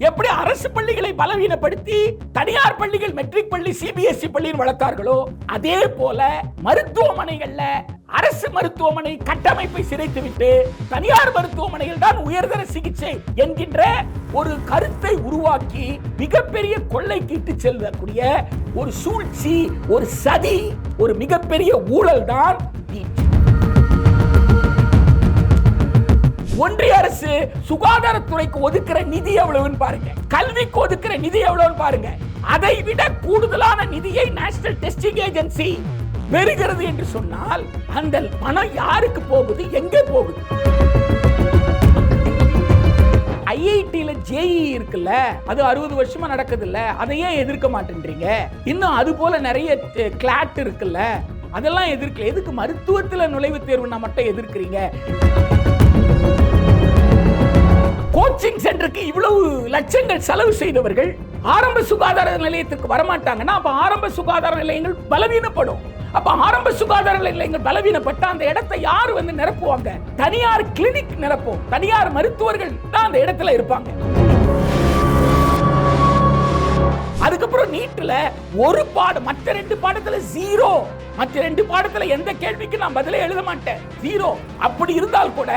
எப்படி அரசு பள்ளிகளை பலவீனப்படுத்தி தனியார் பள்ளிகள் மெட்ரிக் பள்ளி சிபிஎஸ்இ பள்ளியில் வளர்த்தார்களோ அதே போல மருத்துவமனைகள்ல அரசு மருத்துவமனை கட்டமைப்பை சிதைத்துவிட்டு தனியார் மருத்துவமனைகள் தான் உயர்தர சிகிச்சை என்கின்ற ஒரு கருத்தை உருவாக்கி மிகப்பெரிய கொள்ளைக்கு இட்டு செல்லக்கூடிய ஒரு சூழ்ச்சி, ஒரு சதி, ஒரு மிகப்பெரிய ஊழல் தான் நீட். ஒன்றிய அரசு சுகாதாரத்துறைக்கு ஒதுக்குற நிதி எவ்வளவுன்னு பாருங்க, கல்விக்கு ஒதுக்குற நிதி எவ்வளவுன்னு பாருங்க. அதை விட கூடுதலான நிதியை நேஷனல் டெஸ்டிங் ஏஜென்சி பெறுகிறது என்று சொன்னால் அந்த பணம் யாருக்கு போகுது, எங்கே போகுது? ஐஐடில ஜேஇ இருக்குல்ல, அது 60 வருஷமா நடக்குது இல்ல, அதையே எதிர்க்க மாட்டேன்றீங்க. இன்னும் அது போல நிறைய கிளாட் இருக்குல்ல, அதெல்லாம் எதிர்க்கல. எதுக்கு மருத்துவத்தில் நுழைவுத் தேர்வுனா மட்டும் எதிர்க்கிறீங்க? கோச்சிங் சென்டருக்கு இவ்வளவு லட்சங்கள் செலவு செய்தவர்கள் ஆரம்ப சுகாதார நிலையத்துக்கு வரமாட்டாங்கன்னா அப்ப ஆரம்ப சுகாதார நிலையங்கள் பலவீனப்படும். அப்ப ஆரம்ப சுகாதார நிலையங்கள் பலவீனப்பட்ட அந்த இடத்தை யார் வந்து நிரப்புவாங்க? தனியார் கிளினிக் நிரப்பும், தனியார் மருத்துவர்கள் தான் அந்த இடத்துல இருப்பாங்க. அதுக்கப்புறம் நீட்ல ஒரு பாடம், மற்ற 2 பாடத்துல 0, மற்ற 2 பாடத்துல எந்த கேள்விக்கு நான் பதிலே எழுத மாட்டேன், 0. அப்படி இருந்தால் கூட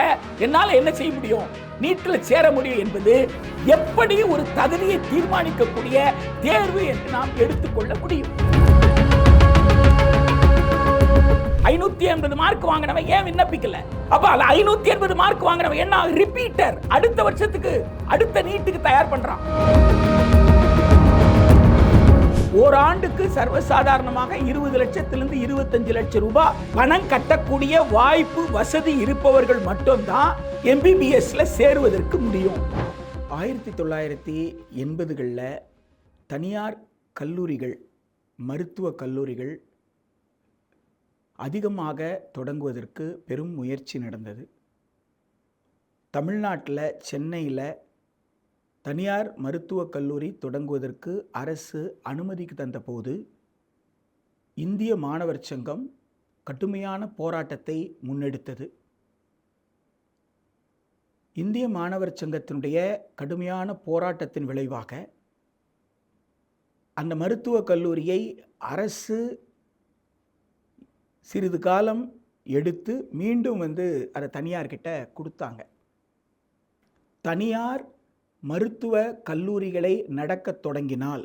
என்னால என்ன செய்ய முடியும்? நீட்ல சேர முடியும் என்பது எப்படி ஒரு தகுதியை தீர்மானிக்கக்கூடிய தேர்வு என்று நாம் எடுத்துக்கொள்ள முடியும்? 580 மார்க் வாங்கினவன் ஏன் விண்ணப்பிக்கல? அப்ப 580 மார்க் வாங்கினவன் என்ன ரிப்பீட்டர், அடுத்த வருஷத்துக்கு அடுத்த நீட்டுக்கு தயார் பண்றான். ஓராண்டுக்கு சர்வசாதாரணமாக 20 லட்சத்திலிருந்து 25 லட்சம் ரூபாய் பணம் கட்டக்கூடிய வாய்ப்பு வசதி இருப்பவர்கள் மட்டும்தான் எம்பிபிஎஸ்ல சேருவதற்கு முடியும். 1980களில் தனியார் கல்லூரிகள், மருத்துவ கல்லூரிகள் அதிகமாக தொடங்குவதற்கு பெரும் முயற்சி நடந்தது. தமிழ்நாட்டில் சென்னையில் தனியார் மருத்துவக் கல்லூரி தொடங்குவதற்கு அரசு அனுமதிக்கு தந்தபோது இந்திய மாணவர் சங்கம் கடுமையான போராட்டத்தை முன்னெடுத்தது. இந்திய மாணவர் சங்கத்தினுடைய கடுமையான போராட்டத்தின் விளைவாக அந்த மருத்துவக் கல்லூரியை அரசு சிறிது காலம் எடுத்து மீண்டும் அதை தனியார்கிட்ட கொடுத்தாங்க. தனியார் மருத்துவ கல்லூரிகளை நடக்கத் தொடங்கினால்,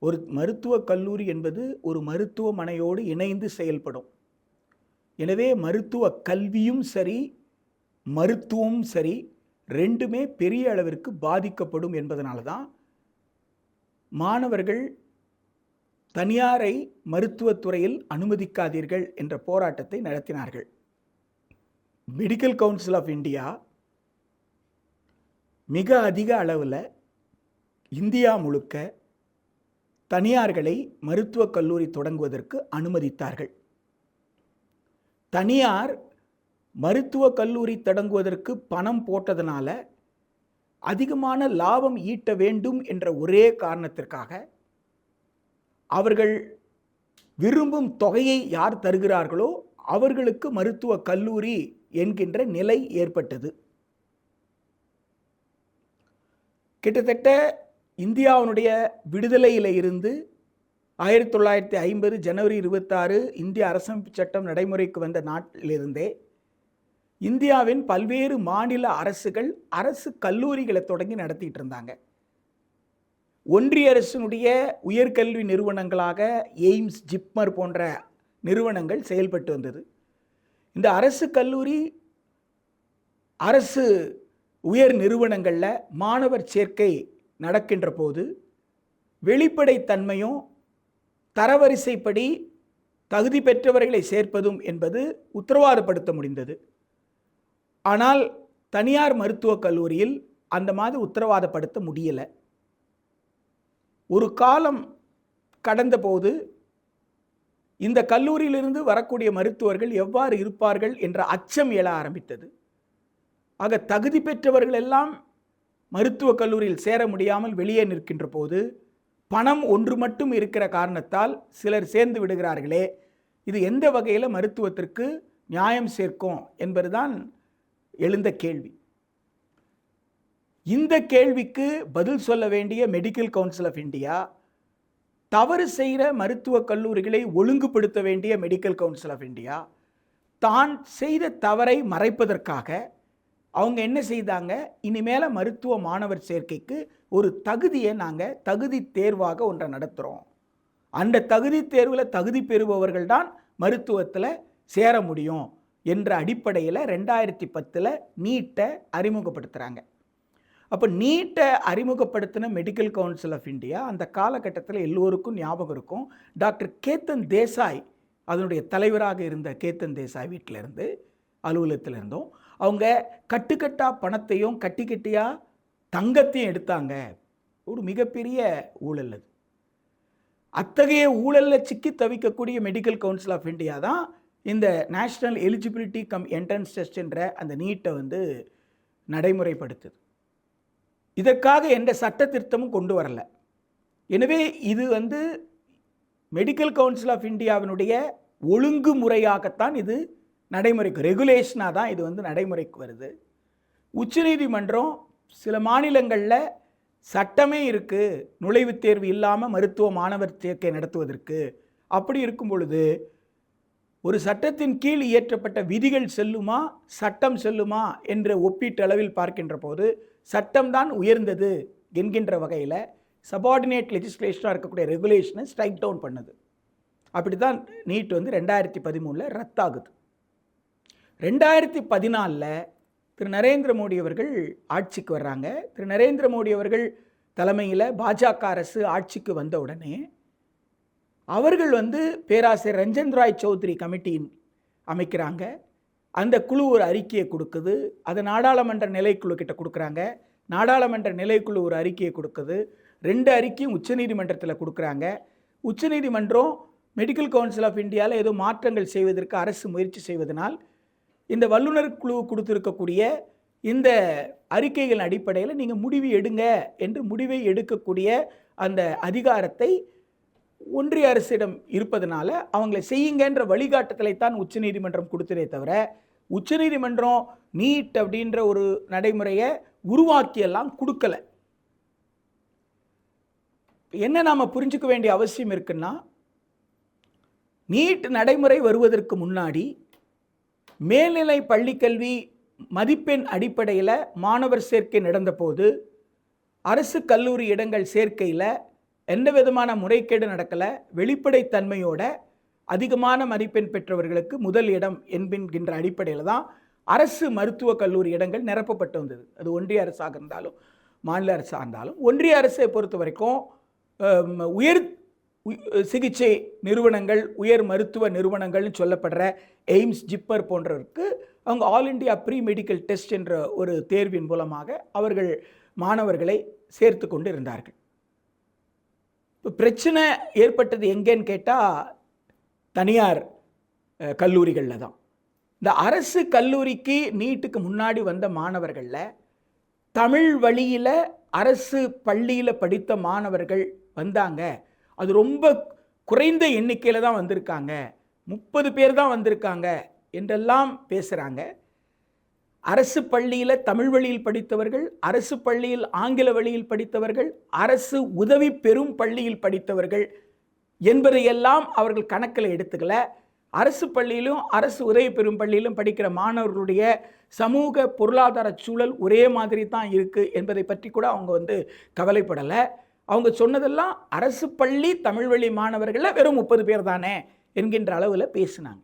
ஒரு மருத்துவக் கல்லூரி என்பது ஒரு மருத்துவமனையோடு இணைந்து செயல்படும். எனவே மருத்துவ கல்வியும் சரி, மருத்துவமும் சரி, ரெண்டுமே பெரிய அளவிற்கு பாதிக்கப்படும் என்பதனால தான் மாணவர்கள் தனியாரை மருத்துவத்துறையில் அனுமதிக்காதீர்கள் என்ற போராட்டத்தை நடத்தினார்கள். மெடிக்கல் கவுன்சில் ஆஃப் இந்தியா மிக அதிக அளவில் இந்தியா முழுக்க தனியார்களை மருத்துவக் கல்லூரி தொடங்குவதற்கு அனுமதித்தார்கள். தனியார் மருத்துவக் கல்லூரி தொடங்குவதற்கு பணம் போட்டதனால அதிகமான லாபம் ஈட்ட வேண்டும் என்ற ஒரே காரணத்திற்காக அவர்கள் விரும்பும் தொகையை யார் தருகிறார்களோ அவர்களுக்கு மருத்துவக் கல்லூரி என்கின்ற நிலை ஏற்பட்டது. கிட்டத்தட்ட இந்தியாவினுடைய விடுதலையில் இருந்து 1950 ஜனவரி 26 இந்திய அரசமைப்பு சட்டம் நடைமுறைக்கு வந்த நாட்டிலிருந்தே இந்தியாவின் பல்வேறு மாநில அரசுகள் அரசு கல்லூரிகளை தொடங்கி நடத்திட்டு இருந்தாங்க. ஒன்றிய அரசினுடைய உயர்கல்வி நிறுவனங்களாக எய்ம்ஸ், ஜிப்மர் போன்ற நிறுவனங்கள் செயல்பட்டு வந்தது. இந்த அரசு கல்லூரி, அரசு உயர் நிறுவனங்களில் மாணவர் சேர்க்கை நடக்கின்ற போது வெளிப்படைத்தன்மையும் தரவரிசைப்படி தகுதி பெற்றவர்களை சேர்ப்பதும் என்பது உத்தரவாதப்படுத்த முடிந்தது. ஆனால் தனியார் மருத்துவக் கல்லூரியில் அந்த மாதிரி உத்தரவாதப்படுத்த முடியலை. ஒரு காலம் கடந்தபோது இந்த கல்லூரியிலிருந்து வரக்கூடிய மருத்துவர்கள் எவ்வாறு இருப்பார்கள் என்ற அச்சம் எழ ஆரம்பித்தது. ஆக தகுதி பெற்றவர்கள் எல்லாம் மருத்துவக் கல்லூரியில் சேர முடியாமல் வெளியே நிற்கின்ற போது பணம் ஒன்று மட்டும் இருக்கிற காரணத்தால் சிலர் சேர்ந்து விடுகிறார்களே, இது எந்த வகையில் மருத்துவத்திற்கு நியாயம் சேர்க்கும் என்பதுதான் எழுந்த கேள்வி. இந்த கேள்விக்கு பதில் சொல்ல வேண்டிய மெடிக்கல் கவுன்சில் ஆஃப் இந்தியா, தவறு செய்கிற மருத்துவக் கல்லூரிகளை ஒழுங்குபடுத்த வேண்டிய மெடிக்கல் கவுன்சில் ஆஃப் இந்தியா, தான் செய்த தவறை மறைப்பதற்காக அவங்க என்ன செய்தாங்க, இனிமேல மருத்துவ மாணவர் சேர்க்கைக்கு ஒரு தகுதியை நாங்கள் தகுதி தேர்வாக ஒன்றை நடத்துகிறோம், அந்த தகுதி தேர்வில் தகுதி பெறுபவர்கள் தான் மருத்துவத்தில் சேர முடியும் என்ற அடிப்படையில் 2010 நீட்டை அறிமுகப்படுத்துகிறாங்க. அப்போ நீட்டை அறிமுகப்படுத்தின மெடிக்கல் கவுன்சில் ஆஃப் இந்தியா அந்த காலகட்டத்தில் எல்லோருக்கும் ஞாபகம் இருக்கும். டாக்டர் கேத்தன் தேசாய் அதனுடைய தலைவராக இருந்த கேத்தன் தேசாய் வீட்டில் இருந்து அலுவலகத்தில் இருந்தோம். அவங்க கட்டுக்கட்டா பணத்தையும் கட்டி கட்டியாக தங்கத்தையும் எடுத்தாங்க. ஒரு மிகப்பெரிய ஊழல் அது. அத்தகைய ஊழலில் சிக்கி தவிக்கக்கூடிய மெடிக்கல் கவுன்சில் ஆஃப் இந்தியா தான் இந்த national eligibility come entrance test என்ற அந்த நீட்டை நடைமுறைப்படுத்துது. இதற்காக எந்த சட்ட திருத்தமும் கொண்டு வரல. எனவே இது மெடிக்கல் கவுன்சில் ஆஃப் இந்தியாவினுடைய ஒழுங்குமுறையாகத்தான் இது நடைமுறைக்கு, ரெகுலேஷனாக தான் இது நடைமுறைக்கு வருது. உச்சநீதிமன்றம் சில மாநிலங்களில் சட்டமே இருக்குது நுழைவுத் தேர்வு இல்லாமல் மருத்துவ மாணவர் சேர்க்கை நடத்துவதற்கு. அப்படி இருக்கும் பொழுது ஒரு சட்டத்தின் கீழ் இயற்றப்பட்ட விதிகள் செல்லுமா சட்டம் செல்லுமா என்ற ஒப்பீட்டளவில் பார்க்கின்ற போது சட்டம்தான் உயர்ந்தது என்கின்ற வகையில் சபார்டினேட் லெஜிஸ்லேஷனாக இருக்கக்கூடிய ரெகுலேஷனை ஸ்ட்ரைக் டவுன் பண்ணுது. அப்படி தான் நீட் 2013 ரத்தாகுது. 2014 திரு நரேந்திர மோடி அவர்கள் ஆட்சிக்கு வர்றாங்க. திரு நரேந்திர மோடி அவர்கள் தலைமையில் பாஜக அரசு ஆட்சிக்கு வந்த உடனே அவர்கள் பேராசிரியர் ரஞ்சன் ராய் சௌத்ரி கமிட்டியின் அமைக்கிறாங்க. அந்த குழு ஒரு அறிக்கையை கொடுக்குது. அதை நாடாளுமன்ற நிலைக்குழு கிட்ட கொடுக்குறாங்க. நாடாளுமன்ற நிலைக்குழு ஒரு அறிக்கையை கொடுக்குது. 2 அறிக்கையும் உச்சநீதிமன்றத்தில் கொடுக்குறாங்க. உச்சநீதிமன்றம் மெடிக்கல் கவுன்சில் ஆஃப் இந்தியாவில் ஏதோ மாற்றங்கள் செய்வதற்கு அரசு முயற்சி செய்வதனால் இந்த வல்லுநர் குழு கொடுத்துருக்கக்கூடிய இந்த அறிக்கைகள் அடிப்படையில் நீங்கள் முடிவு எடுங்க என்று முடிவை எடுக்கக்கூடிய அந்த அதிகாரத்தை ஒன்றிய அரசிடம் இருப்பதனால அவங்களை செய்யுங்கன்ற வழிகாட்டுதலைத்தான் உச்சநீதிமன்றம் கொடுத்ததே தவிர உச்சநீதிமன்றம் நீட் அப்படின்ற ஒரு நடைமுறையை உருவாக்கியெல்லாம் கொடுக்கல. என்ன நாம் புரிஞ்சுக்க வேண்டிய அவசியம் இருக்குன்னா, நீட் நடைமுறை வருவதற்கு முன்னாடி மேல்நிலை பள்ளிக்கல்வி மதிப்பெண் அடிப்படையில் மாணவர் சேர்க்கை நடந்தபோது அரசு கல்லூரி இடங்கள் சேர்க்கையில் எந்த விதமான முறைகேடு நடக்கலை. வெளிப்படைத்தன்மையோட அதிகமான மதிப்பெண் பெற்றவர்களுக்கு முதல் இடம் என்கின்ற அடிப்படையில் தான் அரசு மருத்துவக் கல்லூரி இடங்கள் நிரப்பப்பட்டு வந்தது. அது ஒன்றிய அரசாக இருந்தாலும் மாநில அரசாக இருந்தாலும். ஒன்றிய அரசை பொறுத்த வரைக்கும் உயர் சிகிச்சை நிறுவனங்கள், உயர் மருத்துவ நிறுவனங்கள்னு சொல்லப்படுற எய்ம்ஸ், ஜிப்பர் போன்றவருக்கு அவங்க all India pre medical test என்ற ஒரு தேர்வின் மூலமாக அவர்கள் மாணவர்களை சேர்த்து கொண்டு இருந்தார்கள். இப்போ பிரச்சனை ஏற்பட்டது எங்கேன்னு கேட்டால் தனியார் கல்லூரிகளில் தான். இந்த அரசு கல்லூரிக்கு நீட்டுக்கு முன்னாடி வந்த மாணவர்களில் தமிழ் வழியில் அரசு பள்ளியில் படித்த மாணவர்கள் வந்தாங்க. அது ரொம்ப குறைந்த எண்ணிக்கையில் தான் வந்திருக்காங்க, 30 பேர் தான் வந்திருக்காங்க என்றெல்லாம் பேசுகிறாங்க. அரசு பள்ளியில் தமிழ் வழியில் படித்தவர்கள், அரசு பள்ளியில் ஆங்கில வழியில் படித்தவர்கள், அரசு உதவி பெறும் பள்ளியில் படித்தவர்கள் என்பதையெல்லாம் அவர்கள் கணக்கில் எடுத்துக்கல. அரசு பள்ளியிலும் அரசு உதவி பெறும் பள்ளியிலும் படிக்கிற மாணவர்களுடைய சமூக பொருளாதார சூழல் ஒரே மாதிரி தான் இருக்குது என்பதை பற்றி கூட அவங்க கவலைப்படலை. அவங்க சொன்னதெல்லாம் அரசு பள்ளி தமிழ் வழி மாணவர்களில் வெறும் 30 பேர் தானே என்கின்ற அளவில் பேசினாங்க.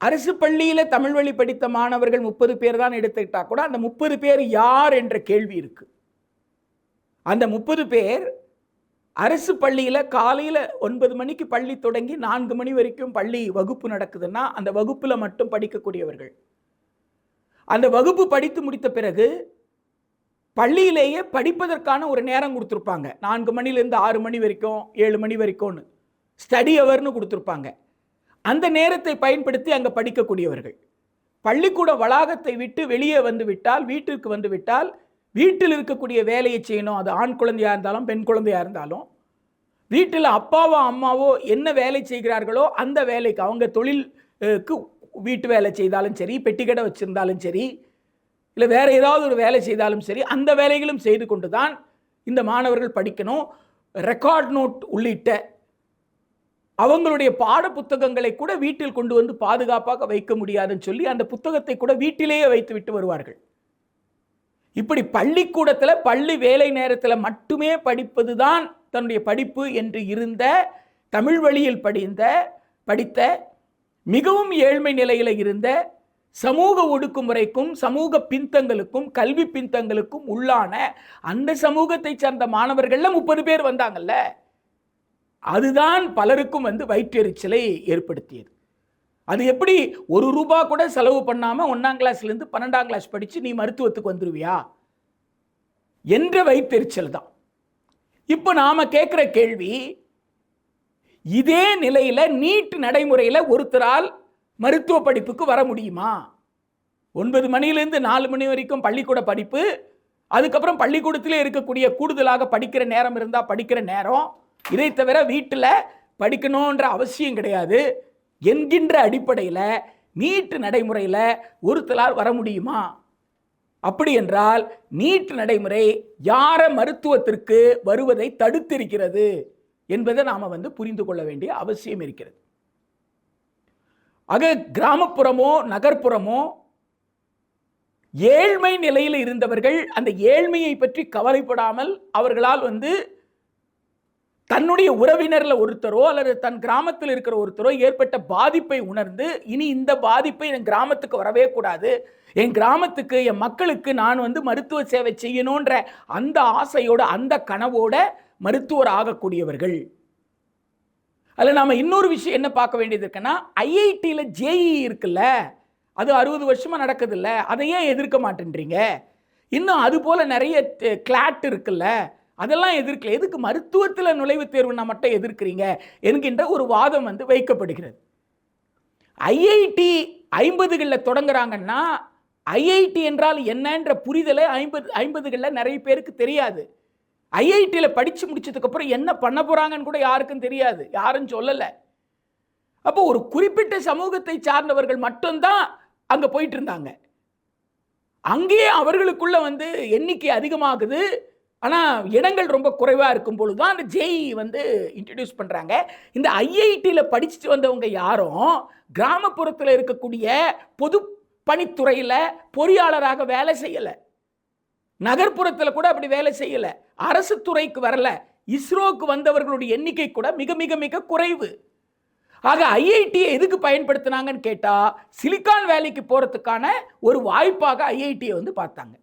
அரசு பள்ளியில் தமிழ் வழி படித்த மாணவர்கள் 30 பேர் தான் எடுத்துக்கிட்டா கூட அந்த 30 பேர் யார் என்ற கேள்வி இருக்கு. அந்த 30 பேர் அரசு பள்ளியில் காலையில் 9 மணிக்கு பள்ளி தொடங்கி 4 மணி வரைக்கும் பள்ளி வகுப்பு நடக்குதுன்னா அந்த வகுப்பில் மட்டும் படிக்கக்கூடியவர்கள். அந்த வகுப்பு படித்து முடித்த பிறகு பள்ளியிலேயே படிப்பதற்கான ஒரு நேரம் கொடுத்துருப்பாங்க. 4 மணிலேருந்து 6 மணி வரைக்கும், 7 மணி வரைக்கும்னு ஸ்டடி ஹவர்னு கொடுத்துருப்பாங்க. அந்த நேரத்தை பயன்படுத்தி அங்கே படிக்கக்கூடியவர்கள். பள்ளிக்கூட வளாகத்தை விட்டு வெளியே வந்து விட்டால், வீட்டிற்கு வந்து விட்டால், வீட்டில் இருக்கக்கூடிய வேலையை செய்யணும். அது ஆண் குழந்தையாக இருந்தாலும் பெண் குழந்தையாக இருந்தாலும் வீட்டில் அப்பாவோ அம்மாவோ என்ன வேலை செய்கிறார்களோ அந்த வேலைக்கு, அவங்க தொழிலுக்கு வீட்டு வேலை செய்தாலும் சரி, பெட்டிக்கடை வச்சுருந்தாலும் சரி, இல்லை வேற ஏதாவது ஒரு வேலை செய்தாலும் சரி, அந்த வேலைகளும் செய்து கொண்டு தான் இந்த மாணவர்கள் படிக்கணும். ரெக்கார்ட் நோட் உள்ளிட்ட அவங்களுடைய பாட புத்தகங்களை கூட வீட்டில் கொண்டு வந்து பாதுகாப்பாக வைக்க முடியாதுன்னு சொல்லி அந்த புத்தகத்தை கூட வீட்டிலேயே வைத்து விட்டு வருவார்கள். இப்படி பள்ளிக்கூடத்தில் பள்ளி வேலை நேரத்தில் மட்டுமே படிப்பது தான் தன்னுடைய படிப்பு என்று இருந்த, தமிழ் வழியில் படித்த மிகவும் ஏழ்மை நிலையில் இருந்த, சமூக ஒடுக்குமுறைக்கும் சமூக பின்தங்களுக்கும் கல்வி பின்தங்களுக்கும் உள்ளான அந்த சமூகத்தை சார்ந்த மாணவர்கள்ல 30 பேர் வந்தாங்கல்ல, அதுதான் பலருக்கும் வயிற்றெரிச்சலை ஏற்படுத்தியது. அது எப்படி ₹1 கூட செலவு பண்ணாம 1ஆம் கிளாஸ்லேருந்து 12ஆம் கிளாஸ் படிச்சு நீ மருத்துவத்துக்கு வந்துருவியா என்ற வயிற்றெரிச்சல் தான். இப்போ நாம கேட்கிற கேள்வி, இதே நிலையில நீட் நடைமுறையில் ஒருத்தரால் மருத்துவ படிப்புக்கு வர முடியுமா? 9 மணியிலிருந்து 4 மணி வரைக்கும் பள்ளிக்கூட படிப்பு, அதுக்கப்புறம் பள்ளிக்கூடத்திலே இருக்கக்கூடிய கூடுதலாக படிக்கிற நேரம் இருந்தால் படிக்கிற நேரம், இதை தவிர வீட்டில் படிக்கணுன்ற அவசியம் கிடையாது என்கின்ற அடிப்படையில் நீட் நடைமுறையில் ஒருத்தரால் வர முடியுமா? அப்படி என்றால் நீட் நடைமுறை யார மருத்துவத்திற்கு வருவதை தடுத்திருக்கிறது என்பதை நாம் புரிந்து கொள்ள வேண்டிய அவசியம் இருக்கிறது. ஆக கிராமப்புறமோ நகர்ப்புறமோ ஏழ்மை நிலையில் இருந்தவர்கள் அந்த ஏழ்மையை பற்றி கவலைப்படாமல் அவர்களால் தன்னுடைய உறவினர்ல ஒருத்தரோ அல்லது தன் கிராமத்தில் இருக்கிற ஒருத்தரோ ஏற்பட்ட பாதிப்பை உணர்ந்து, இனி இந்த பாதிப்பை என் கிராமத்துக்கு வரவே கூடாது, என் கிராமத்துக்கு என் மக்களுக்கு நான் மருத்துவ சேவை செய்யணுன்ற அந்த ஆசையோட அந்த கனவோட மருத்துவர் ஆகக்கூடியவர்கள். அதில் நாம் இன்னொரு விஷயம் என்ன பார்க்க வேண்டியது இருக்குன்னா, ஐஐடியில் ஜேஇ இருக்குல்ல, அது 60 வருஷமா நடக்குது இல்லை, அதை ஏன் எதிர்க்க மாட்டேன்றீங்க? இன்னும் அது போல நிறைய கிளாட் இருக்குல்ல, அதெல்லாம் எதிர்க்கல, எதுக்கு மருத்துவத்தில் நுழைவுத் தேர்வுனா மட்டும் எதிர்க்கிறீங்க என்கின்ற ஒரு வாதம் வைக்கப்படுகிறது. ஐஐடி 50களில் தொடங்குறாங்கன்னா ஐஐடி என்றால் என்னன்ற புரிதலை 50களில் நிறைய பேருக்கு தெரியாது. ஐஐடியில் படித்து முடிச்சதுக்கப்புறம் என்ன பண்ண போகிறாங்கன்னு கூட யாருக்கும் தெரியாது, யாரும் சொல்லலை. அப்போ ஒரு குறிப்பிட்ட சமூகத்தை சார்ந்தவர்கள் மட்டும்தான் அங்கே போயிட்டு இருந்தாங்க. அங்கேயே அவர்களுக்குள்ள எண்ணிக்கை அதிகமாகுது, ஆனால் இடங்கள் ரொம்ப குறைவாக இருக்கும் பொழுது தான் அந்த ஜேஇ இன்ட்ரடியூஸ் பண்ணுறாங்க. இந்த ஐஐடியில் படிச்சுட்டு வந்தவங்க யாரும் கிராமப்புறத்தில் இருக்கக்கூடிய பொது பணித்துறையில் பொறியாளராக வேலை செய்யலை, நகர்ப்புறத்தில் கூட அப்படி வேலை செய்யலை, அரசு துறைக்கு வரல, இஸ்ரோக்கு வந்தவர்களுடைய எண்ணிக்கை கூட மிக மிக மிக குறைவு. ஆக ஐஐடியை எதுக்கு பயன்படுத்தினாங்கன்னு கேட்டால் சிலிக்கான் வேலிக்கு போகிறதுக்கான ஒரு வாய்ப்பாக ஐஐடியை பார்த்தாங்க.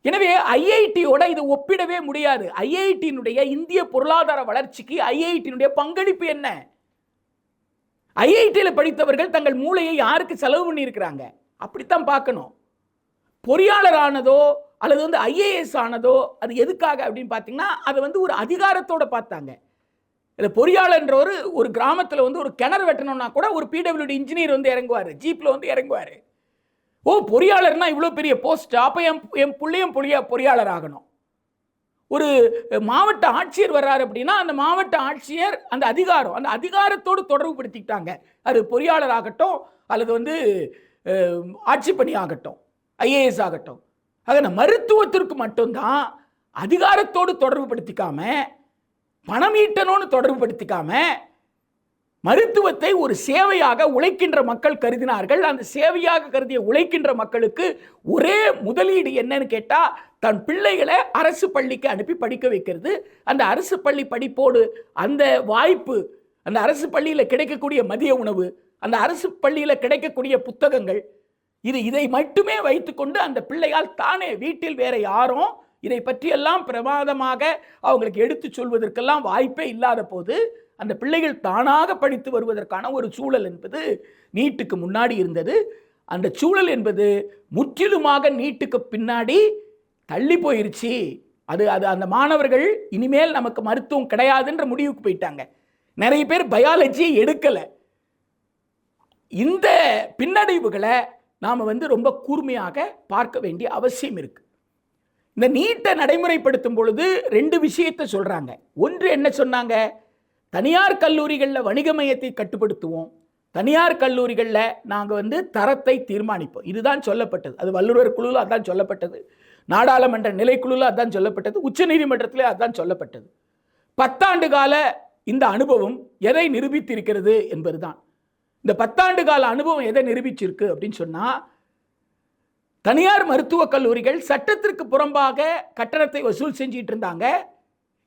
எனவே ஐஐடியோட இது ஒப்பிடவே முடியாது. ஐஐடியினுடைய இந்திய பொருளாதார வளர்ச்சிக்கு ஐஐடியினுடைய பங்களிப்பு என்ன? ஐஐடியில் படித்தவர்கள் தங்கள் மூளையை யாருக்கு செலவு பண்ணியிருக்கிறாங்க? அப்படித்தான் பார்க்கணும். பொறியாளர் ஆனதோ அல்லது ஐஏஎஸ் ஆனதோ அது எதுக்காக அப்படின்னு பார்த்தீங்கன்னா, அதை ஒரு அதிகாரத்தோடு பார்த்தாங்க. இல்லை பொறியாளர்ன்ற ஒரு கிராமத்தில் ஒரு கிணறு வெட்டணும்னா கூட ஒரு பிடபிள்யூடி இன்ஜினியர் இறங்குவார், ஜீப்பில் இறங்குவார். ஓ, பொறியாளர்னா இவ்வளோ பெரிய போஸ்ட், அப்போ என் பிள்ளையும் பொறியாளர் ஆகணும். ஒரு மாவட்ட ஆட்சியர் வர்றாரு அப்படின்னா அந்த மாவட்ட ஆட்சியர் அந்த அதிகாரத்தோடு தொடர்பு படுத்திக்கிட்டாங்க. அது பொறியாளர் ஆகட்டும் அல்லது ஆட்சி பணி ஆகட்டும், ஐஏஎஸ் ஆகட்டும். ஆக மருத்துவத்திற்கு மட்டும்தான் அதிகாரத்தோடு தொடர்பு படுத்திக்காம, பணம் ஈட்டணும்னு தொடர்பு படுத்திக்காம, மருத்துவத்தை ஒரு சேவையாக உழைக்கின்ற மக்கள் கருதினார்கள். அந்த சேவையாக கருதிய உழைக்கின்ற மக்களுக்கு ஒரே முதலீடு என்னன்னு கேட்டால், தன் பிள்ளைகளை அரசு பள்ளிக்கு அனுப்பி படிக்க வைக்கிறது. அந்த அரசு பள்ளி படிப்போடு அந்த வாய்ப்பு, அந்த அரசு பள்ளியில் கிடைக்கக்கூடிய மதிய உணவு, அந்த அரசு பள்ளியில் கிடைக்கக்கூடிய புத்தகங்கள், இதை மட்டுமே வைத்துக்கொண்டு அந்த பிள்ளையால் தானே, வீட்டில் வேற யாரும் இதை பற்றியெல்லாம் பிரமாதமாக அவங்களுக்கு எடுத்து சொல்வதற்கெல்லாம் வாய்ப்பே இல்லாத போது அந்த பிள்ளைகள் தானாக படித்து வருவதற்கான ஒரு சூழல் என்பது நீட்டுக்கு முன்னாடி இருந்தது. அந்த சூழல் என்பது முற்றிலுமாக நீட்டுக்கு பின்னாடி தள்ளி போயிருச்சு. அது அந்த மாணவர்கள் இனிமேல் நமக்கு மருத்துவம் கிடையாதுன்ற முடிவுக்கு போயிட்டாங்க. நிறைய பேர் பயாலஜியை எடுக்கலை. இந்த பின்னடைவுகளை நாம் ரொம்ப கூர்மையாக பார்க்க வேண்டிய அவசியம் இருக்கு. இந்த நீட்டை நடைமுறைப்படுத்தும் பொழுது 2 விஷயத்தை சொல்றாங்க. ஒன்று என்ன சொன்னாங்க? தனியார் கல்லூரிகளில் வணிக மையத்தை கட்டுப்படுத்துவோம், தனியார் கல்லூரிகளில் நாங்கள் தரத்தை தீர்மானிப்போம், இதுதான் சொல்லப்பட்டது. அது வல்லுநர் குழுவில் அதான் சொல்லப்பட்டது, நாடாளுமன்ற நிலைக்குழுவில் அதான் சொல்லப்பட்டது, உச்சநீதிமன்றத்திலே அதான் சொல்லப்பட்டது. 10 ஆண்டு கால இந்த அனுபவம் எதை நிரூபித்திருக்கிறது என்பதுதான். இந்த 10 ஆண்டு கால அனுபவம் எதை நிரூபிச்சிருக்கு அப்படின்னு சொன்னால், தனியார் மருத்துவக் கல்லூரிகள் சட்டத்திற்கு புறம்பாக கட்டணத்தை வசூல் செஞ்சிட்டு இருந்தாங்க.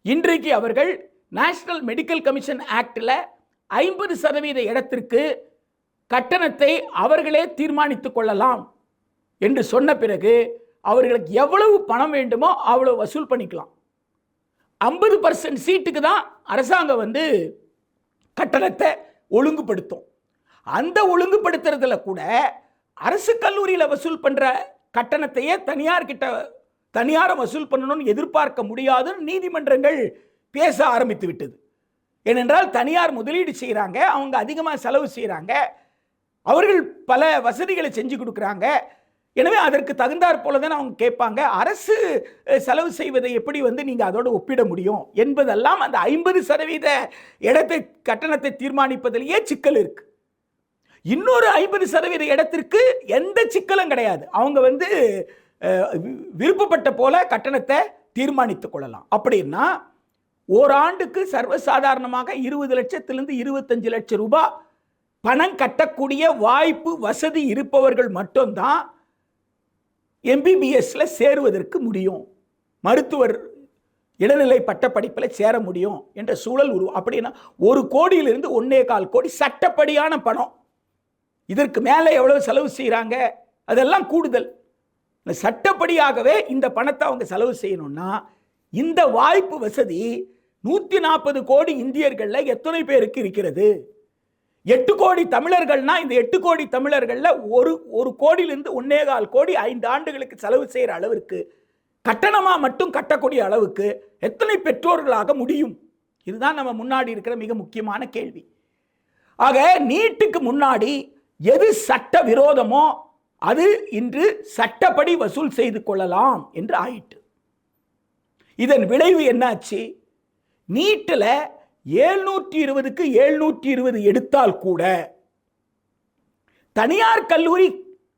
இன்றைக்கு அவர்கள் நேஷனல் மெடிக்கல் கமிஷன் ஆக்டில் 50% இடத்திற்கு கட்டணத்தை அவர்களே தீர்மானித்துக் கொள்ளலாம் என்று சொன்ன பிறகு அவர்களுக்கு எவ்வளவு பணம் வேண்டுமோ அவ்வளவு வசூல் பண்ணிக்கலாம். 50% சீட்டுக்கு தான் அரசாங்கம் கட்டணத்தை ஒழுங்குபடுத்தும். அந்த ஒழுங்குபடுத்துறதுல கூட அரசு கல்லூரியில் வசூல் பண்ற கட்டணத்தையே தனியாரை வசூல் பண்ணணும்னு எதிர்பார்க்க முடியாதுன்னு நீதிமன்றங்கள் பேச ஆரம்பித்து விட்டது. ஏனென்றால் தனியார் முதலீடு செய்கிறாங்க, அவங்க அதிகமாக செலவு செய்கிறாங்க, அவர்கள் பல வசதிகளை செஞ்சு கொடுக்குறாங்க. எனவே அதற்கு தகுந்தாற் போல தான் அவங்க கேட்பாங்க. அரசு செலவு செய்வதை எப்படி நீங்கள் அதோடு ஒப்பிட முடியும் என்பதெல்லாம் அந்த 50% இடத்தை கட்டணத்தை தீர்மானிப்பதிலேயே சிக்கல் இருக்கு. இன்னொரு 50% இடத்திற்கு எந்த சிக்கலும் கிடையாது. அவங்க விருப்பப்பட்ட போல கட்டணத்தை தீர்மானித்துக் கொள்ளலாம். அப்படின்னா ஓராண்டுக்கு சர்வசாதாரணமாக 20 லட்சத்திலிருந்து 25 லட்சம் ரூபாய் பணம் கட்டக்கூடிய வாய்ப்பு வசதி இருப்பவர்கள் மட்டும்தான் MBBSல சேருவதற்கு முடியும், மருத்துவர் இளநிலை பட்டப்படிப்பில் சேர முடியும் என்ற சூழல் அப்படின்னா 1 கோடியிலிருந்து 1.25 கோடி சட்டப்படியான பணம். இதற்கு மேலே எவ்வளவு செலவு செய்கிறாங்க அதெல்லாம் கூடுதல். சட்டப்படியாகவே இந்த பணத்தை அவங்க செலவு செய்யணும்னா இந்த வாய்ப்பு வசதி 140 கோடி இந்தியர்களில் எத்தனை பேருக்கு இருக்கிறது? 8 கோடி தமிழர்கள்னா இந்த 8 கோடி தமிழர்களில் 1 கோடியிலிருந்து 1.25 கோடி 5 ஆண்டுகளுக்கு செலவு செய்கிற அளவிற்கு கட்டணமாக மட்டும் கட்டக்கூடிய அளவுக்கு எத்தனை பெற்றோர்களாக முடியும்? இதுதான் நம்ம முன்னாடி இருக்கிற மிக முக்கியமான கேள்வி. ஆக நீட்டுக்கு முன்னாடி எது சட்ட விரோதமோ அது இன்று சட்டப்படி வசூல் செய்து கொள்ளலாம் என்று ஆயிற்று. இதன் விளைவு என்னாச்சு? நீட்டில் 720க்கு 720 எடுத்தால் கூட தனியார் கல்லூரி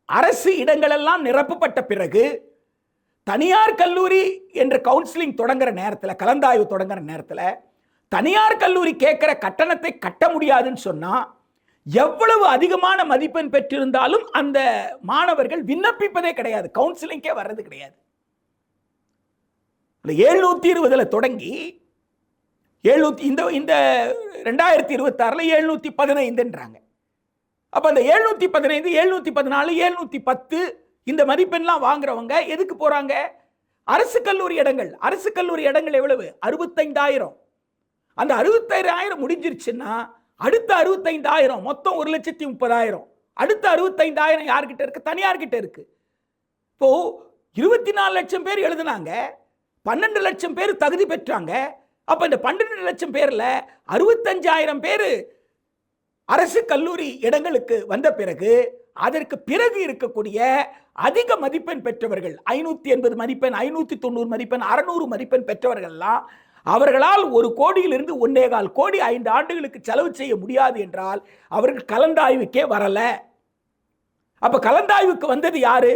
அரசு இடங்களெல்லாம் நிரப்பப்பட்ட பிறகு தனியார் கல்லூரி என்ற கவுன்சிலிங் தொடங்குற நேரத்தில், கலந்தாய்வு தொடங்குற நேரத்தில் தனியார் கல்லூரி கேட்கிற கட்டணத்தை கட்ட முடியாதுன்னு சொன்னா எவ்வளவு அதிகமான மதிப்பெண் பெற்றிருந்தாலும் அந்த மாணவர்கள் விண்ணப்பிப்பதே கிடையாது, கவுன்சிலிங்கே வர்றது கிடையாது. 720 தொடங்கி இந்த 2026 715ன்றாங்க. அப்ப அந்த 715 714 710 இந்த மதிப்பெண்லாம் வாங்குறவங்க எதுக்கு போறாங்க? அரசு கல்லூரி இடங்கள். அரசு கல்லூரி இடங்கள் எவ்வளவு? 65,000. அந்த 65,000 முடிஞ்சிருச்சுன்னா அடுத்த 65,000 மொத்தம் 1,30,000. அடுத்த 65,000 யார்கிட்ட இருக்கு? தனியார் கிட்ட இருக்கு. இப்போ 24 லட்சம் பேர் எழுதுனாங்க, 12 லட்சம் பேர் தகுதி பெற்றாங்க. அப்ப இந்த 12 லட்சம் பேர்ல 65,000 பேர் அரசு கல்லூரி இடங்களுக்கு வந்த பிறகு அதற்கு பிறகு இருக்கக்கூடிய அதிக மதிப்பெண் பெற்றவர்கள் 580 மதிப்பெண், 590 மதிப்பெண், 600 மதிப்பெண் பெற்றவர்கள்லாம் அவர்களால் 1 கோடியிலிருந்து 1.25 கோடி 5 ஆண்டுகளுக்கு செலவு செய்ய முடியாது என்றால் அவர்கள் கலந்தாய்வுக்கே வரல. அப்ப கலந்தாய்வுக்கு வந்தது யாரு?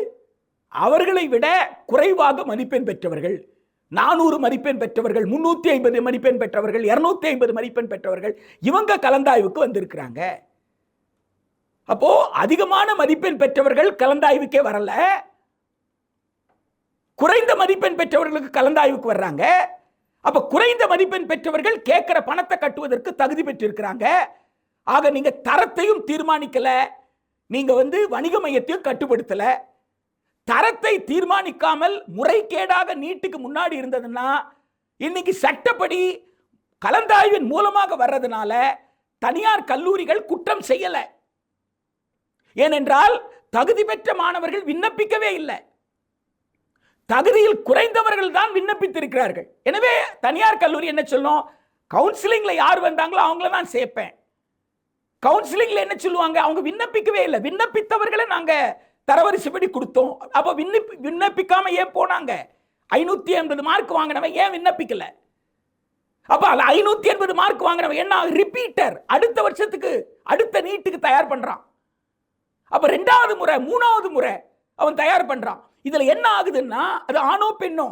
அவர்களை விட குறைவாக மதிப்பெண் பெற்றவர்கள், 400 மதிப்பெண் பெற்றவர்கள், 350 மதிப்பெண் பெற்றவர்கள், 250 மதிப்பெண் பெற்றவர்கள், இவங்க கலந்தாய்வுக்கு வந்திருக்கிறாங்க. அப்போ அதிகமான மதிப்பெண் பெற்றவர்கள் கலந்தாய்வுக்கே வரல, குறைந்த மதிப்பெண் பெற்றவர்களுக்கு கலந்தாய்வுக்கு வர்றாங்க. அப்ப குறைந்த மதிப்பெண் பெற்றவர்கள் கேட்கிற பணத்தை கட்டுவதற்கு தகுதி பெற்றிருக்கிறாங்க. ஆக நீங்க தரத்தையும் தீர்மானிக்கல, நீங்க வணிக மையத்தையும் கட்டுப்படுத்தல. தரத்தை தீர்மானிக்காமல் முறைகேடாக நீட்டுக்கு முன்னாடி இருந்ததுன்னா இன்னைக்கு சட்டப்படி கலந்தாய்வின் மூலமாக வர்றதுனால தனியார் கல்லூரிகள் குற்றம் செய்யல. ஏனென்றால் தகுதி பெற்ற மாணவர்கள் விண்ணப்பிக்கவே இல்லை, தகுதியில் குறைந்தவர்கள் தான் விண்ணப்பித்திருக்கிறார்கள். எனவே தனியார் கல்லூரி என்ன சொல்லணும்? கவுன்சிலிங்ல யார் வந்தாங்களோ அவங்கள தான் சேர்ப்பேன். கவுன்சிலிங்ல என்ன சொல்லுவாங்க? அவங்க விண்ணப்பிக்கவே இல்லை, விண்ணப்பித்தவர்களை நாங்க தரவரிசைப்படி கொடுத்தோம். அப்ப விண்ணப்பிக்காம ஏன் போனாங்க? 580 மார்க் வாங்கினவன் ஏன் விண்ணப்பிக்கல? அப்ப 580 மார்க் வாங்குறவன் என்ன ரிப்பீட்டர், அடுத்த வருஷத்துக்கு அடுத்த நீட்டுக்கு தயார் பண்றான். அப்ப 2வது முறை 3வது முறை அவன் தயார் பண்றான். இதுல என்ன ஆகுதுன்னா அது ஆணோ பெண்ணோ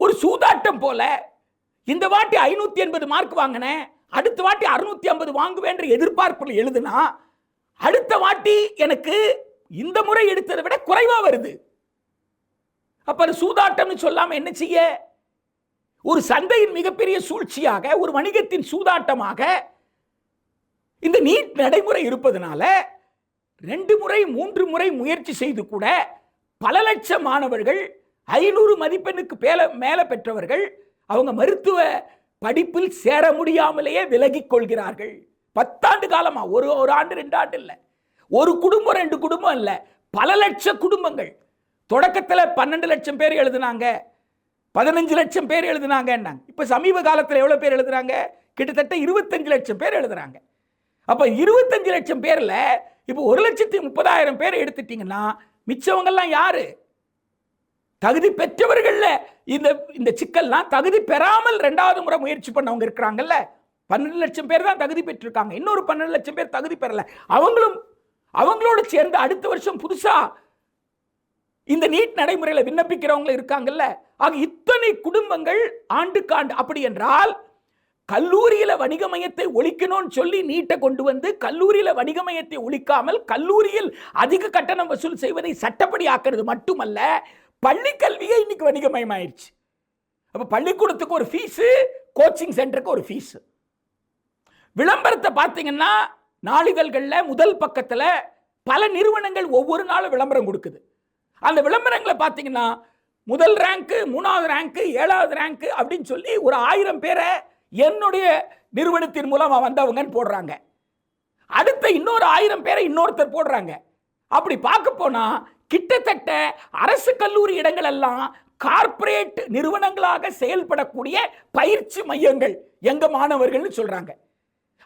ஒரு சூதாட்டம் போல. இந்த வாட்டி 580 மார்க் வாங்கினேன், அடுத்த வாட்டி 650 வாங்குவேன் என்ற எதிர்பார்ப்பில் எழுதுனா அடுத்த வாட்டி எனக்கு இந்த முறை எடுத்ததை விட குறைவா வருது. அப்ப சூதாட்டம்னு சொல்லாம என்ன செய்ய? ஒரு சந்தையின் மிகப்பெரிய சூழ்ச்சியாக, ஒரு வணிகத்தின் சூதாட்டமாக இந்த நீட் நடைமுறை இருப்பதனால 2 முறை 3 முறை முயற்சி செய்து கூட பல லட்சம் மாணவர்கள் 500 மதிப்பெண்ணுக்கு மேல பெற்றவர்கள் அவங்க மருத்துவ படிப்பில் சேர முடியாமலேயே விலகிக் கொள்கிறார்கள். 10 ஆண்டு காலமா, ஒரு ஆண்டு 2 ஆண்டு இல்ல, ஒரு குடும்பம் 2 குடும்பம் இல்ல, பல லட்ச குடும்பங்கள். தொடக்கத்தில் 12 லட்சம் பேர் எழுதினாங்க, 15 லட்சம் பேர் எழுதினாங்க. இப்ப சமீப காலத்தில் எவ்வளவு பேர் எழுதுறாங்க? கிட்டத்தட்ட 25 லட்சம் பேர் எழுதுறாங்க. அப்ப 25 லட்சம் பேர்ல இப்ப 1,30,000 பேர் எடுத்துட்டீங்கன்னா மிச்சவங்க எல்லாம் யாரு? தகுதி பெற்றவர்கள்ல இந்த சிக்கல்லாம் தகுதி பெறாமல் 2வது முறை முயற்சி பண்ணவங்க இருக்கிறாங்கல்ல. 12 லட்சம் பேர் தான் தகுதி பெற்றிருக்காங்க, இன்னொரு 12 லட்சம் பேர் தகுதி பெறல. அவங்களோட சேர்ந்து அடுத்த வருஷம் புதுசா இந்த நீட் நடைமுறையில் விண்ணப்பிக்கிறவங்க இருக்காங்கல்ல. ஆக இத்தனை குடும்பங்கள் ஆண்டுக்காண்டு. அப்படி என்றால் கல்லூரியில வணிக மையத்தை ஒழிக்கணும்னு சொல்லி நீட்டை கொண்டு வந்து கல்லூரியில வணிக மையத்தை ஒழிக்காமல் கல்லூரியில் அதிக கட்டணம் வசூல் செய்வதை சட்டப்படி ஆக்கிறது மட்டுமல்ல, பள்ளி கல்வியே இன்னைக்கு வணிகமயம் ஆயிடுச்சு. அப்ப பள்ளிக்கூடத்துக்கு ஒரு ஃபீஸ், கோச்சிங் சென்டருக்கு ஒரு ஃபீஸ். விளம்பரத்தை பார்த்தீங்கன்னா நாளிதழ்களில் முதல் பக்கத்தில் பல நிறுவனங்கள் ஒவ்வொரு நாளும் விளம்பரம் கொடுக்குது. அந்த விளம்பரங்களை பார்த்தீங்கன்னா முதல் ரேங்க், 3வது ரேங்க், 7வது ரேங்க் அப்படின்னு சொல்லி ஒரு 1000 பேரை என்னுடைய நிறுவனத்தின் மூலம் வந்தவங்கன்னு போடுறாங்க. அடுத்த இன்னொரு 1000 பேரை இன்னொருத்தர் போடுறாங்க. அப்படி பார்க்க போனா கிட்டத்தட்ட அரசு கல்லூரி இடங்கள் எல்லாம் கார்ப்பரேட் நிறுவனங்களாக செயல்படக்கூடிய பயிற்சி மையங்கள் எங்க மாணவர்கள் சொல்றாங்க.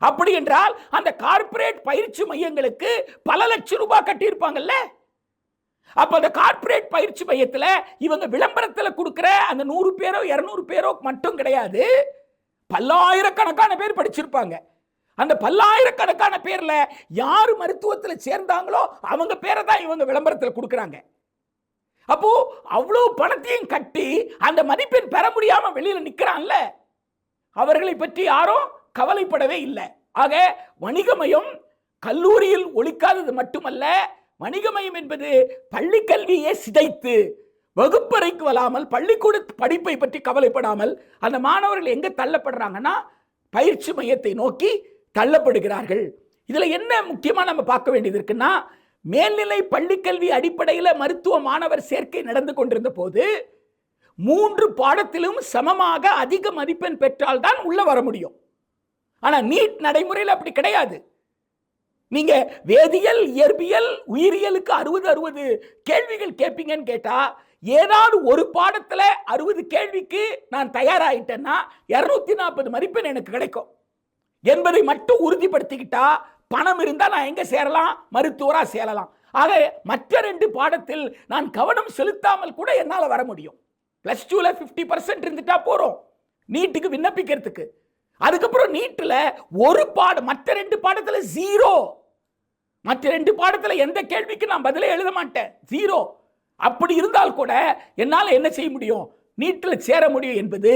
அப்படி என்றால் அந்த கார்ப்பரேட் பயிற்சி மையங்களுக்கு பல லட்சம் ரூபாய் கட்டியிருப்பாங்கல்ல. அப்ப அந்த கார்ப்பரேட் பயிற்சி மையத்தில் இவங்க விளம்பரத்தில் கொடுக்கிற அந்த 100 பேரோ 200 பேரோ மட்டும் கிடையாது, பல்லாயிரக்கணக்கான பேர் படிச்சிருப்பாங்க. அந்த பல்லாயிரக்கணக்கான பேர்ல யாரு மருத்துவத்தில் சேர்ந்தாங்களோ அவங்க பேரை தான் இவங்க விளம்பரத்தில் கொடுக்கறாங்க. அப்போ அவ்வளவு பணத்தையும் கட்டி அந்த மதிப்பெண் பெற முடியாம வெளியில நிக்கிறான்ல, அவர்களை பற்றி யாரும் கவலைப்படவே இல்லை. ஆக வணிகமயம் கல்லூரியில் ஒழிக்காதது மட்டுமல்ல, வணிகமயம் என்பது பள்ளி கல்வியை சிதைத்து வகுப்பறைக்கு வராமல் பள்ளிக்கூட படிப்பை பற்றி கவலைப்படாமல் அந்த மாணவர்கள் எங்க தள்ளப்படுறாங்கன்னா பயிற்சி மையத்தை நோக்கி தள்ளப்படுகிறார்கள். இதுல என்ன முக்கியமா நம்ம பார்க்க வேண்டியது இருக்குன்னா, மேல்நிலை பள்ளிக்கல்வி அடிப்படையில் மருத்துவ மாணவர் சேர்க்கை நடந்து கொண்டிருந்த போது 3 பாடத்திலும் சமமாக அதிக மதிப்பெண் பெற்றால் தான் உள்ள வர முடியும். ஆனா நீட் நடைமுறையில் அப்படி கிடையாது. நீங்க வேதியியல், இயற்பியல், உயிரியலுக்கு 60 கேள்விகள் கேட்பீங்கன்னு கேட்டா ஏதாவது ஒரு பாடத்துல 60 கேள்விக்கு நான் தயாராயிட்டேன்னா 240 மதிப்பெண் எனக்கு கிடைக்கும் என்பதை மட்டும் உறுதிப்படுத்திக்கிட்டா பணம் இருந்தா நான் எங்க சேரலாம்? மருத்துவரா சேரலாம். ஆக மற்ற 2 பாடத்தில் நான் கவனம் செலுத்தாமல் கூட என்னால் வர முடியும். +2ல 50% இருந்துட்டா போறோம் நீட்டுக்கு விண்ணப்பிக்கிறதுக்கு. அதுக்கப்புறம் நீட்டில் ஒரு பாடம், மற்ற 2 பாடத்தில் 0. மற்ற 2 பாடத்தில் எந்த கேள்விக்கு நான் பதிலே எழுத மாட்டேன், 0. அப்படி இருந்தால் கூட என்னால் என்ன செய்ய முடியும்? நீட்டில் சேர முடியும் என்பது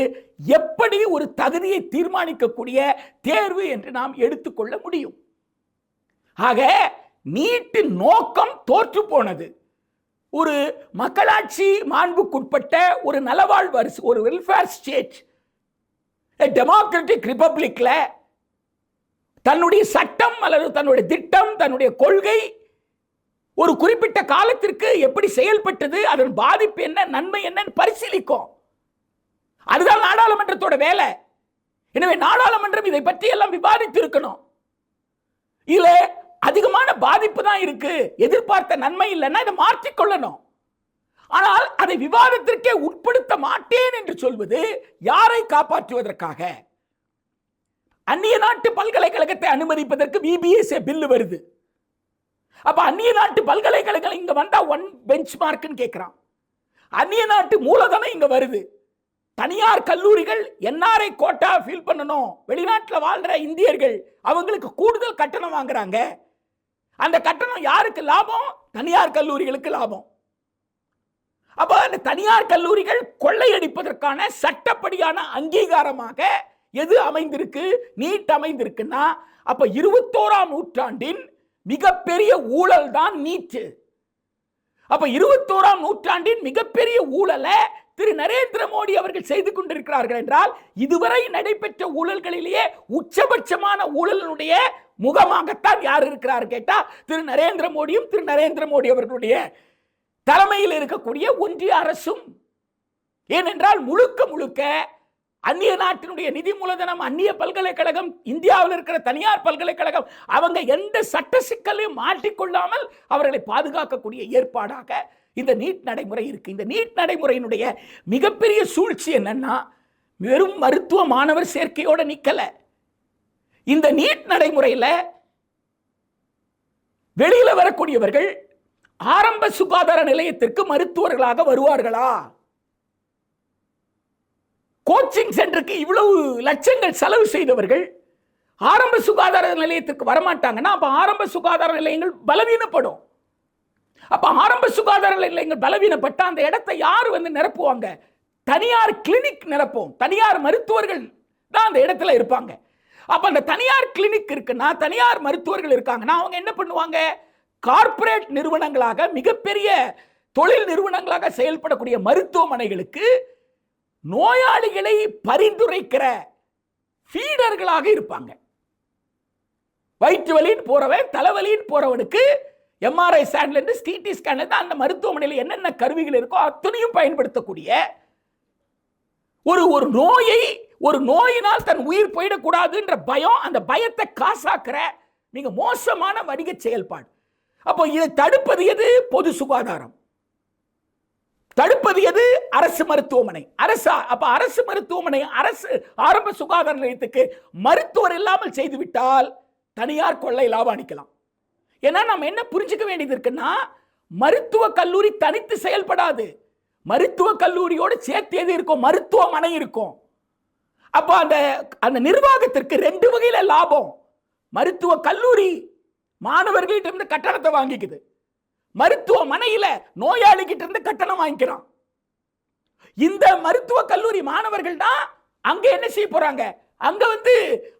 எப்படி ஒரு தகுதியை தீர்மானிக்கக்கூடிய தேர்வு என்று நாம் எடுத்துக்கொள்ள முடியும். ஆக நீட்டின் நோக்கம் தோற்று போனது. ஒரு மக்களாட்சி மாண்புக்குட்பட்ட ஒரு நலவாழ் வரிசை, ஒரு வெல்ஃபேர் ஸ்டேட், டெமோக்ராட்டிக் ரிபப்ளிக்ல தன்னுடைய சட்டம் அல்லது தன்னுடைய திட்டம், தன்னுடைய கொள்கை ஒரு குறிப்பிட்ட காலத்திற்கு எப்படி செயல்பட்டது, அதன் பாதிப்பு என்ன, நன்மை என்னன்னு பரிசீலிக்கும். அதுதான் நாடாளுமன்றத்தோட வேலை. எனவே நாடாளுமன்றம் இதை பற்றி எல்லாம் விவாதித்து இருக்கணும். இதுல அதிகமான பாதிப்பு தான் இருக்கு, எதிர்பார்த்த நன்மை இல்லைன்னா இதை மாற்றிக்கொள்ளணும். ஆனால் அதை விவாதத்திற்கே உட்படுத்த மாட்டேன் என்று சொல்வது யாரை காப்பாற்றுவதற்காக? அந்நிய நாட்டு பல்கலைக்கழகத்தை அனுமதிப்பதற்கு VBSA பில் வருது. அப்ப அந்நிய நாட்டு பல்கலைக்கழகம் இங்க வந்தா 1 பெஞ்ச் மார்க்னு கேட்கிறான். அந்நிய நாட்டு மூலதனம் இங்க வருது. தனியார் கல்லூரிகள் என்ஆர்ஐ கோட்டா ஃபில் பண்ணணும், வெளிநாட்டில் வாழ்ற இந்தியர்கள் அவங்களுக்கு கூடுதல் கட்டணம் வாங்குறாங்க. அந்த கட்டணம் யாருக்கு லாபம்? தனியார் கல்லூரிகளுக்கு லாபம். அப்ப அந்த தனியார் கல்லூரிகள் கொள்ளையடிப்பதற்கான சட்டப்படியான அங்கீகாரமாக எது அமைந்திருக்கு? நீட் அமைந்திருக்குன்னா அப்ப 21ஆம் நூற்றாண்டின் மிகப்பெரிய ஊழல் தான் நீட். அப்ப 21ஆம் நூற்றாண்டின் மிகப்பெரிய ஊழலை திரு நரேந்திர மோடி அவர்கள் செய்து கொண்டிருக்கிறார்கள் என்றால் இதுவரை நடைபெற்ற ஊழல்களிலேயே உச்சபட்சமான ஊழலுடைய முகமாகத்தான் யார் இருக்கிறார் கேட்டா திரு நரேந்திர மோடியும் திரு நரேந்திர மோடி அவர்களுடைய தலைமையில் இருக்கக்கூடிய ஒன்றிய அரசும். ஏனென்றால் முழுக்க முழுக்க அந்நிய நாட்டினுடைய நிதி மூலதனம், அந்நிய பல்கலைக்கழகம், இந்தியாவில் இருக்கிற தனியார் பல்கலைக்கழகம் அவங்க எந்த சட்ட சிக்கலையும் மாட்டிக்கொள்ளாமல் அவர்களை பாதுகாக்கக்கூடிய ஏற்பாடாக இந்த நீட் நடைமுறை இருக்கு. இந்த நீட் நடைமுறையினுடைய மிகப்பெரிய சூழ்ச்சி என்னன்னா வெறும் மருத்துவ மாணவர் சேர்க்கையோட நிக்கல. இந்த நீட் நடைமுறையில வெளியில வரக்கூடியவர்கள் ஆரம்ப சுகாதார நிலையத்திற்கு மருத்துவர்களாக வருவார்களா? கோச்சிங் சென்டருக்கு இவ்வளவு லட்சங்கள் செலவு செய்தவர்கள் ஆரம்ப சுகாதார நிலையத்திற்கு வரமாட்டாங்கன்னா அப்ப ஆரம்ப சுகாதார நிலையங்கள் பலவீனப்படும். அப்ப ஆரம்ப சுகாதார நிலையங்கள் பலவீனப்பட்ட அந்த இடத்தை யார் வந்து நிரப்புவாங்க? தனியார் கிளினிக் நிரப்பும். தனியார் மருத்துவர்கள் தான் அந்த இடத்துல இருப்பாங்க. அப்ப அந்த தனியார் கிளினிக் இருக்குன்னா, தனியார் மருத்துவர்கள் இருக்காங்கன்னா அவங்க என்ன பண்ணுவாங்க? கார்ப்பரேட் நிறுவனங்களாக, மிகப்பெரிய தொழில் நிறுவனங்களாக செயல்படக்கூடிய மருத்துவமனைகளுக்கு நோயாளிகளை பரிந்துரைக்கிற ஃபீடர்களாக இருப்பாங்க. வயிற்று வலின்னு போறவன், தலைவலின்னு போறவனுக்கு எம்ஆர்ஐ ஸ்கேன்ல இருந்து சிடி ஸ்கேன்ல இருந்து அந்த மருத்துவமனையில் என்னென்ன கருவிகள் இருக்கோ அத்தனையும் பயன்படுத்தக்கூடிய ஒரு நோயினால் தன் உயிர் போயிடக்கூடாதுன்ற பயம், அந்த பயத்தை காசாக்குற மிக மோசமான வணிக செயல்பாடு. அப்போ இதை தடுப்பது எது? பொது சுகாதாரம். தடுப்பது எது? அரசு மருத்துவமனை. அப்ப அரசு மருத்துவமனை, அரசு ஆரம்ப சுகாதார நிலையத்துக்கு மருத்துவர் இல்லாமல் செய்துவிட்டால் தனியார் கொள்ளை லாபம் அளிக்கலாம். ஏன்னா நம்ம என்ன புரிஞ்சுக்க வேண்டியது இருக்குன்னா, மருத்துவ கல்லூரி தனித்து செயல்படாது. மருத்துவ கல்லூரியோடு சேர்த்து எது இருக்கும்? மருத்துவமனை இருக்கும். அப்ப அந்த நிர்வாகத்திற்கு ரெண்டு வகையில லாபம். மருத்துவ கல்லூரி மாணவர்களிட்ட இருந்து கட்டணத்தை வாங்கிக்குது, மருத்துவமனையில நோயாளி கிட்ட இருந்து கட்டணம் வாங்கிக்கிறான். இந்த மருத்துவ கல்லூரி மாணவர்கள் தான் அங்க என்ன செய்ய போறாங்க? அங்க வந்து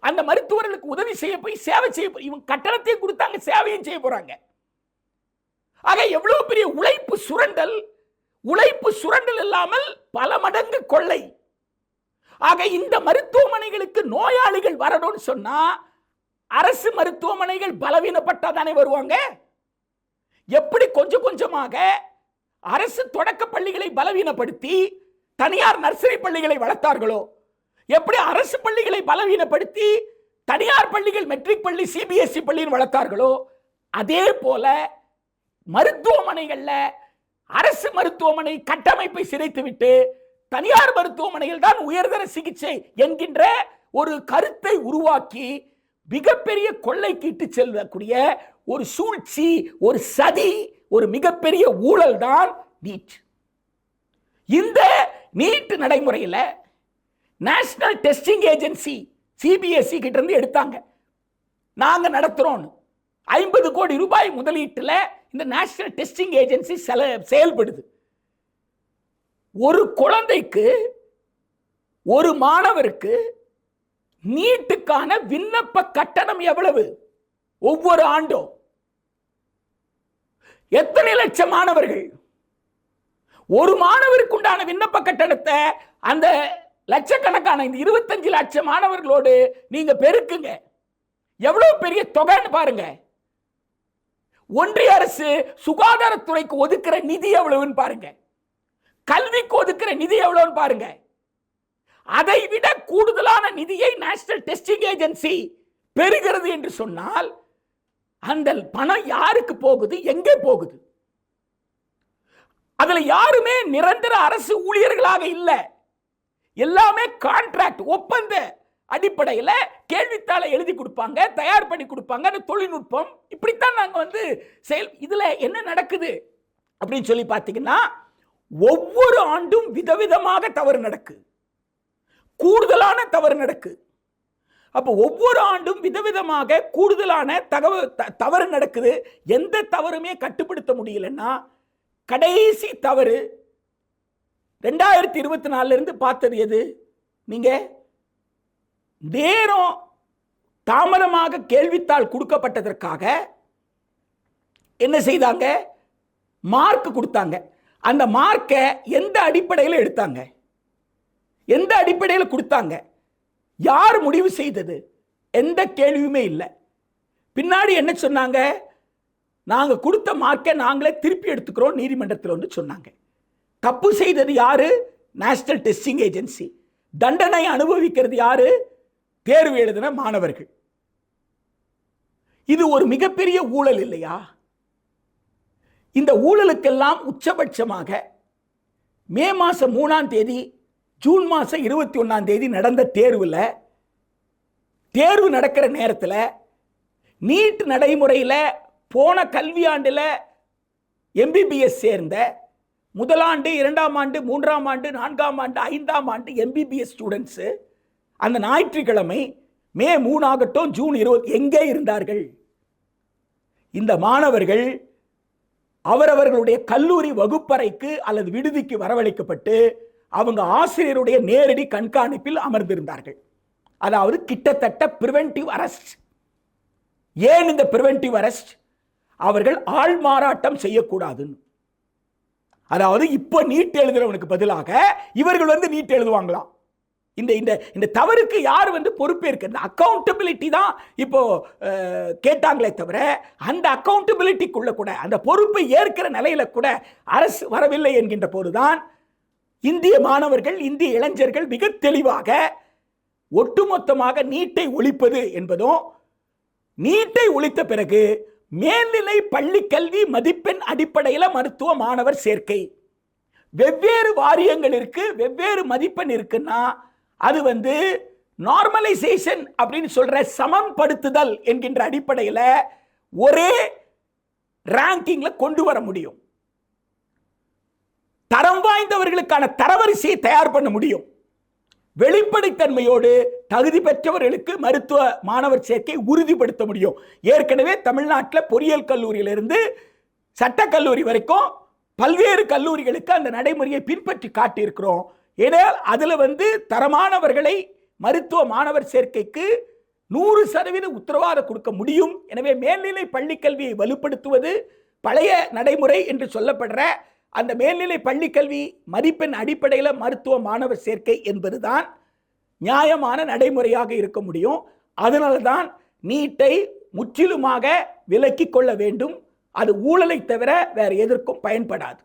அந்த மருத்துவர்களுக்கு உதவி செய்ய போய் சேவை செய்ய, இவங்க கட்டணத்தையும் கொடுத்தாங்க, சேவையும் செய்ய போறாங்க. ஆக எவ்வளவு பெரிய உழைப்பு சுரண்டல் இல்லாமல் பல மடங்கு கொள்ளை. ஆக இந்த மருத்துவமனைகளுக்கு நோயாளிகள் வரணும்னு சொன்னா அரசு மருத்துவமனைகள் பலவீனப்பட்டா தானே வருவாங்க. எப்படி கொஞ்சம் கொஞ்சமாக அரசு தொடக்க பள்ளிகளை பலவீனப்படுத்தி தனியார் நர்சரி பள்ளிகளை வளர்த்தார்களோ, எப்படி அரசு பள்ளிகளை பலவீனப்படுத்தி தனியார் பள்ளிகள் மெட்ரிக் பள்ளி, சிபிஎஸ்இ பள்ளியில் வளர்த்தார்களோ, அதே போல மருத்துவமனைகள்ல அரசு மருத்துவமனை கட்டமைப்பை சிதைத்துவிட்டு தனியார் மருத்துவமனையில் தான் உயர்தர சிகிச்சை என்கின்ற ஒரு கருத்தை உருவாக்கி மிகப்பெரிய கொள்ளைக்கு இட்டு செல்லக்கூடிய ஒரு சூழ்ச்சி, ஒரு சதி, ஒரு மிகப்பெரிய ஊழல் தான் நீட். இந்த நீட் நடைமுறையில் நேஷனல் டெஸ்டிங் ஏஜென்சி சிபிஎஸ்இ கிட்ட இருந்து எடுத்தாங்க. நாங்க நடத்துறோம் 50 கோடி ரூபாய் முதலீட்டுல இந்த நேஷனல் டெஸ்டிங் ஏஜென்சி செயல்படுது. ஒரு குழந்தைக்கு, ஒரு மாணவருக்கு நீட்டுக்கான விண்ணப்ப கட்டணம் எவ்வளவு? ஒவ்வொரு ஆண்டும் எத்தனை லட்சம் மாணவர்கள்? ஒரு மாணவருக்கு உண்டான விண்ணப்ப கட்டணத்தை அந்த லட்சக்கணக்கான இந்த 25 லட்சம் மாணவர்களோடு நீங்க பெருக்குங்க. எவ்வளவு பெரிய தொகைன்னு பாருங்க. ஒன்றிய அரசு சுகாதாரத்துறைக்கு ஒதுக்குற நிதி எவ்வளவுன்னு பாருங்க, கல்விக்கு ஒதுக்குற நிதி எவ்வளவுன்னு பாருங்க. அதை விட கூடுதலான நிதியை நேஷனல் டெஸ்டிங் ஏஜென்சி பெறுகிறது என்று சொன்னால் அந்த பணம் யாருக்கு போகுது? எங்கே போகுது? அதுல யாருமே நிரந்தர அரசு ஊழியர்களாக இல்லை. எல்லாமே கான்ட்ராக்ட், ஒப்பந்த அடிப்படையில் கேள்வித்தாளை எழுதி கொடுப்பாங்க, தயார் பண்ணி கொடுப்பாங்க. தொழில்நுட்பம் இப்படித்தான் நாங்கள் வந்து இதுல என்ன நடக்குது அப்படின்னு சொல்லி பார்த்தீங்கன்னா, ஒவ்வொரு ஆண்டும் விதவிதமாக தவறு நடக்குது. கூடுதலான தவறு நடக்கு. அப்போ ஒவ்வொரு ஆண்டும் விதவிதமாக கூடுதலான தவறு நடக்குது. எந்த தவறுமே கட்டுப்படுத்த முடியலன்னா கடைசி தவறு 2024 இருந்து பார்த்தது எது? நீங்க நேரம் தாமதமாக கேள்வித்தாள் கொடுக்கப்பட்டதற்காக என்ன செய்தாங்க? மார்க் கொடுத்தாங்க. அந்த மார்க்கை எந்த அடிப்படையில் எடுத்தாங்க? எந்த அடிப்படையில் கொடுத்தாங்க? யார் முடிவு செய்தது? எந்த கேள்வியுமே இல்லை. பின்னாடி என்ன சொன்னாங்க? நாங்க கொடுத்த மார்க்கை நாங்களே திருப்பி எடுத்துக்கிறோம் நீதிமன்றத்தில் வந்து சொன்னாங்க. தப்பு செய்தது யாரு? National testing agency. தண்டனை அனுபவிக்கிறது யாரு? தேர்வு எழுதின மாணவர்கள். இது ஒரு மிகப்பெரிய ஊழல் இல்லையா? இந்த ஊழலுக்கெல்லாம் உச்சபட்சமாக மே மாதம் 3ஆம் தேதி ஜூன் மாதம் 21ஆம் தேதி நடந்த தேர்வு நடக்கிற நேரத்தில் நீட் நடைமுறையில் போன கல்வியாண்டில் எம்பிபிஎஸ் சேர்ந்த முதலாண்டு, 2ஆம் ஆண்டு, 3ஆம் ஆண்டு, 4ஆம் ஆண்டு, 5ஆம் ஆண்டு எம்பிபிஎஸ் ஸ்டூடெண்ட்ஸு அந்த ஞாயிற்றுக்கிழமை மே 3 ஆகட்டும் ஜூன் 20 எங்கே இருந்தார்கள்? இந்த மாணவர்கள் அவரவர்களுடைய கல்லூரி வகுப்பறைக்கு அல்லது விடுதிக்கு வரவழைக்கப்பட்டு அவங்க ஆசிரியருடைய நேரடி கண்காணிப்பில் அமர்ந்திருந்தார்கள். அதாவது கிட்டத்தட்ட பிரிவென்டிவ் அரெஸ்ட். ஏன் இந்த பிரிவென்டிவ் அரெஸ்ட்? அவர்கள் ஆள் மாறாட்டம் செய்யக்கூடாதுன்னு. அதாவது இப்போ நீட் எழுதுறவனுக்கு பதிலாக இவர்கள் வந்து நீட் எழுதுவாங்களாம். இந்த தவறுக்கு யார் வந்து பொறுப்பேற்க? அக்கௌண்டபிலிட்டி தான் இப்போ கேட்டாங்களே தவிர அந்த அக்கௌண்டபிலிட்டிக்குள்ள கூட அந்த பொறுப்பை ஏற்கிற நிலையில கூட அரசு வரவில்லை என்கின்ற போதுதான் இந்திய மாணவர்கள், இந்திய இளைஞர்கள் மிக தெளிவாக ஒட்டுமொத்தமாக நீட்டை ஒழிப்பது என்பதும், நீட்டை ஒழித்த பிறகு மேல்நிலை பள்ளி கல்வி மதிப்பெண் அடிப்படையில் மருத்துவ மாணவர் சேர்க்கை வெவ்வேறு வாரியங்கள் இருக்கு, வெவ்வேறு மதிப்பெண் இருக்குன்னா அது வந்து நார்மலைசேஷன் அப்படின்னு சொல்ற சமன்படுத்துதல் என்கின்ற அடிப்படையில் ஒரே ரேங்கிங்ல கொண்டு வர முடியும். தரம் வாய்ந்தவர்களுக்கான தரவரிசையை தயார் பண்ண முடியும். வெளிப்படைத்தன்மையோடு தகுதி பெற்றவர்களுக்கு மருத்துவ மாணவர் சேர்க்கை உறுதிப்படுத்த முடியும். ஏற்கனவே தமிழ்நாட்டில் பொறியியல் கல்லூரியிலிருந்து சட்டக்கல்லூரி வரைக்கும் பல்வேறு கல்லூரிகளுக்கு அந்த நடைமுறையை பின்பற்றி காட்டியிருக்கிறோம். ஏனால் அதில் வந்து தரமானவர்களை மருத்துவ மாணவர் சேர்க்கைக்கு 100% உத்தரவாதம் கொடுக்க முடியும். எனவே மேல்நிலை பள்ளிக்கல்வியை வலுப்படுத்துவது பழைய நடைமுறை என்று சொல்லப்படுற அந்த மேல்நிலை பள்ளிக்கல்வி மதிப்பெண் அடிப்படையில் மருத்துவ மாணவர் சேர்க்கை என்பதுதான் நியாயமான நடைமுறையாக இருக்க முடியும். அதனால தான் நீட்டை முற்றிலுமாக விலக்கிக் கொள்ள வேண்டும். அது ஊழலை தவிர வேறு எதற்கும் பயன்படாது.